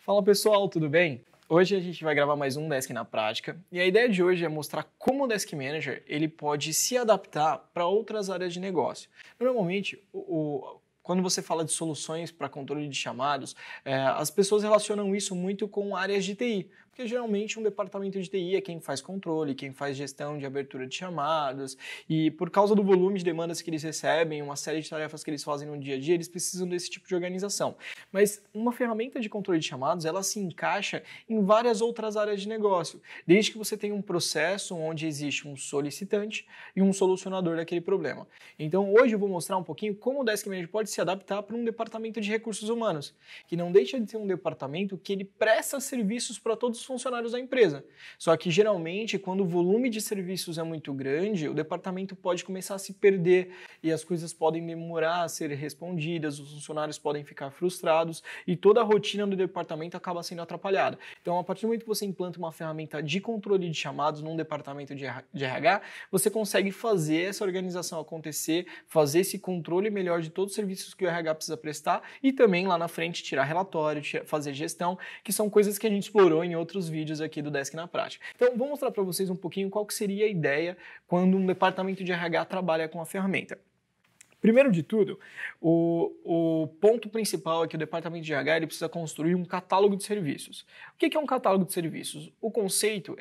Fala pessoal, tudo bem? Hoje a gente vai gravar mais um Desk na Prática e a ideia de hoje é mostrar como o Desk Manager ele pode se adaptar para outras áreas de negócio. Normalmente, quando você fala de soluções para controle de chamados, as pessoas relacionam isso muito com áreas de TI, porque geralmente um departamento de TI é quem faz controle, quem faz gestão de abertura de chamadas, e por causa do volume de demandas que eles recebem, uma série de tarefas que eles fazem no dia a dia, eles precisam desse tipo de organização. Mas uma ferramenta de controle de chamados, ela se encaixa em várias outras áreas de negócio, desde que você tenha um processo onde existe um solicitante e um solucionador daquele problema. Então hoje eu vou mostrar um pouquinho como o Desk Manager pode se adaptar para um departamento de recursos humanos, que não deixa de ser um departamento que ele presta serviços para todos os funcionários da empresa. Só que geralmente, quando o volume de serviços é muito grande, o departamento pode começar a se perder e as coisas podem demorar a ser respondidas, os funcionários podem ficar frustrados e toda a rotina do departamento acaba sendo atrapalhada. Então, a partir do momento que você implanta uma ferramenta de controle de chamados num departamento de RH, você consegue fazer essa organização acontecer, fazer esse controle melhor de todos os serviços que o RH precisa prestar e também lá na frente tirar relatório, fazer gestão, que são coisas que a gente explorou em outros vídeos aqui do Desk na Prática. Então, vou mostrar para vocês um pouquinho qual que seria a ideia quando um departamento de RH trabalha com a ferramenta. Primeiro de tudo, o ponto principal é que o departamento de RH ele precisa construir um catálogo de serviços. O que é um catálogo de serviços? O conceito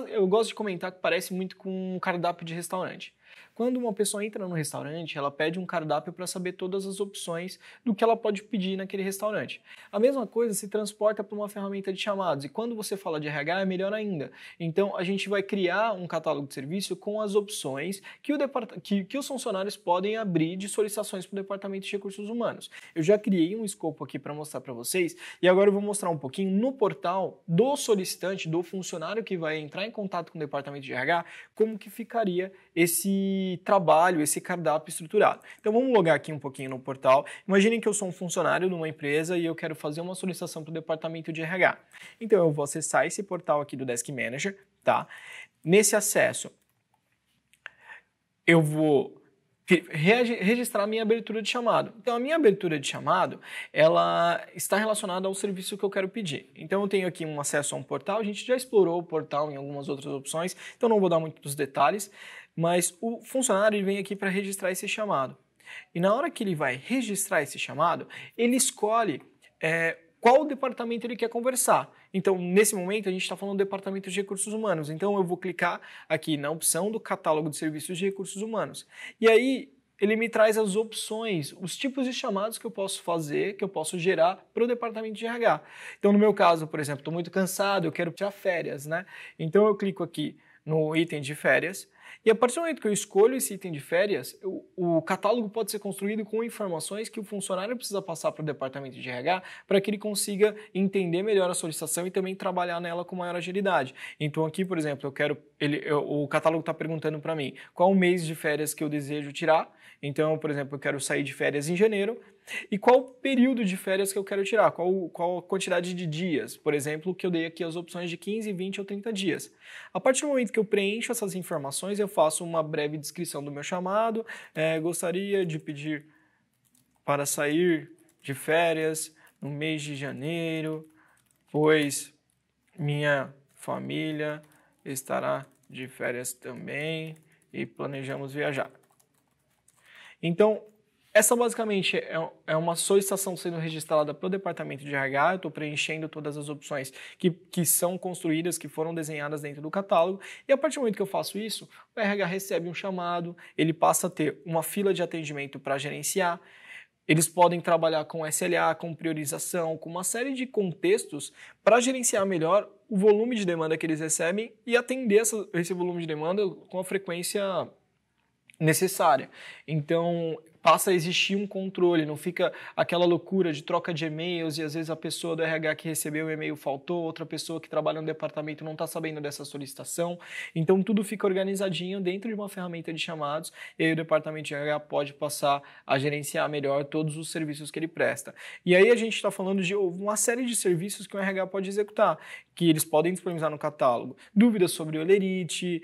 eu gosto de comentar que parece muito com um cardápio de restaurante. Quando uma pessoa entra no restaurante, ela pede um cardápio para saber todas as opções do que ela pode pedir naquele restaurante. A mesma coisa se transporta para uma ferramenta de chamados, e quando você fala de RH é melhor ainda. Então, a gente vai criar um catálogo de serviço com as opções que os funcionários podem abrir de solicitações para o departamento de recursos humanos. Eu já criei um escopo aqui para mostrar para vocês, e agora eu vou mostrar um pouquinho no portal do solicitante, do funcionário que vai entrar em contato com o departamento de RH, como que ficaria esse trabalho, esse cardápio estruturado. Então vamos logar aqui um pouquinho no portal. Imaginem que eu sou um funcionário de uma empresa e eu quero fazer uma solicitação para o departamento de RH. Então eu vou acessar esse portal aqui do Desk Manager, tá? Nesse acesso, eu vou registrar a minha abertura de chamado. Então, a minha abertura de chamado, ela está relacionada ao serviço que eu quero pedir. Então, eu tenho aqui um acesso a um portal, a gente já explorou o portal em algumas outras opções, então não vou dar muitos detalhes, mas o funcionário ele vem aqui para registrar esse chamado. E na hora que ele vai registrar esse chamado, ele escolhe qual departamento ele quer conversar. Então, nesse momento, a gente está falando do departamento de recursos humanos. Então, eu vou clicar aqui na opção do catálogo de serviços de recursos humanos. E aí, ele me traz as opções, os tipos de chamados que eu posso fazer, que eu posso gerar para o departamento de RH. Então, no meu caso, por exemplo, estou muito cansado, eu quero tirar férias, né? Então, eu clico aqui no item de férias. E a partir do momento que eu escolho esse item de férias, o catálogo pode ser construído com informações que o funcionário precisa passar para o departamento de RH para que ele consiga entender melhor a solicitação e também trabalhar nela com maior agilidade. Então aqui, por exemplo, o catálogo está perguntando para mim qual o mês de férias que eu desejo tirar. Então, por exemplo, eu quero sair de férias em janeiro. E qual o período de férias que eu quero tirar? Qual a quantidade de dias? Por exemplo, que eu dei aqui as opções de 15, 20 ou 30 dias. A partir do momento que eu preencho essas informações, eu faço uma breve descrição do meu chamado. Gostaria de pedir para sair de férias no mês de janeiro, pois minha família estará de férias também e planejamos viajar. Então, essa basicamente é uma solicitação sendo registrada para o departamento de RH, eu estou preenchendo todas as opções que são construídas, que foram desenhadas dentro do catálogo, e a partir do momento que eu faço isso, o RH recebe um chamado, ele passa a ter uma fila de atendimento para gerenciar, eles podem trabalhar com SLA, com priorização, com uma série de contextos para gerenciar melhor o volume de demanda que eles recebem e atender esse volume de demanda com a frequência necessária. Então, passa a existir um controle, não fica aquela loucura de troca de e-mails e às vezes a pessoa do RH que recebeu o e-mail faltou, outra pessoa que trabalha no departamento não está sabendo dessa solicitação. Então tudo fica organizadinho dentro de uma ferramenta de chamados e aí o departamento de RH pode passar a gerenciar melhor todos os serviços que ele presta. E aí a gente está falando de uma série de serviços que o RH pode executar, que eles podem disponibilizar no catálogo. Dúvidas sobre o Olerite,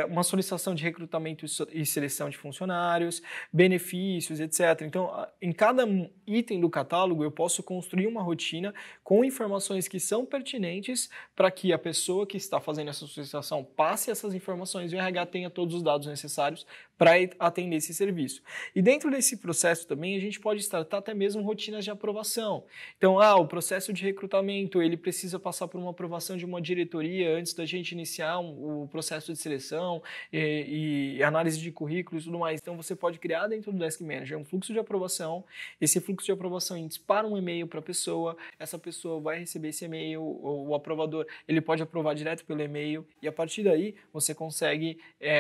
uma solicitação de recrutamento e seleção de funcionários, benefícios benefícios, etc. Então, em cada item do catálogo, eu posso construir uma rotina com informações que são pertinentes para que a pessoa que está fazendo essa solicitação passe essas informações e o RH tenha todos os dados necessários para atender esse serviço. E dentro desse processo também, a gente pode startar até mesmo rotinas de aprovação. Então, o processo de recrutamento, ele precisa passar por uma aprovação de uma diretoria antes da gente iniciar o processo de seleção e análise de currículos e tudo mais. Então, você pode criar dentro do Desk Manager um fluxo de aprovação. Esse fluxo de aprovação dispara um e-mail para a pessoa, essa pessoa vai receber esse e-mail, o aprovador ele pode aprovar direto pelo e-mail e a partir daí você consegue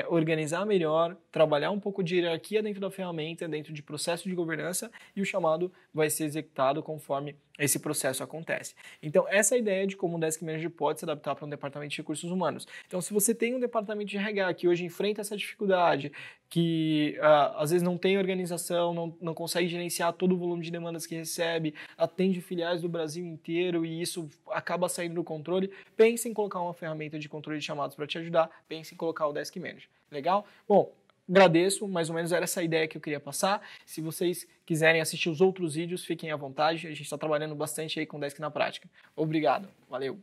organizar melhor, trabalhar um pouco de hierarquia dentro da ferramenta, dentro de processo de governança e o chamado vai ser executado conforme esse processo acontece. Então, essa é a ideia de como o Desk Manager pode se adaptar para um departamento de recursos humanos. Então, se você tem um departamento de RH que hoje enfrenta essa dificuldade, que às vezes não tem organização, não consegue gerenciar todo o volume de demandas que recebe, atende filiais do Brasil inteiro e isso acaba saindo do controle, pense em colocar uma ferramenta de controle de chamados para te ajudar, pense em colocar o Desk Manager. Legal? Bom, agradeço, mais ou menos era essa a ideia que eu queria passar. Se vocês quiserem assistir os outros vídeos, fiquem à vontade. A gente está trabalhando bastante aí com o Desk na prática. Obrigado. Valeu.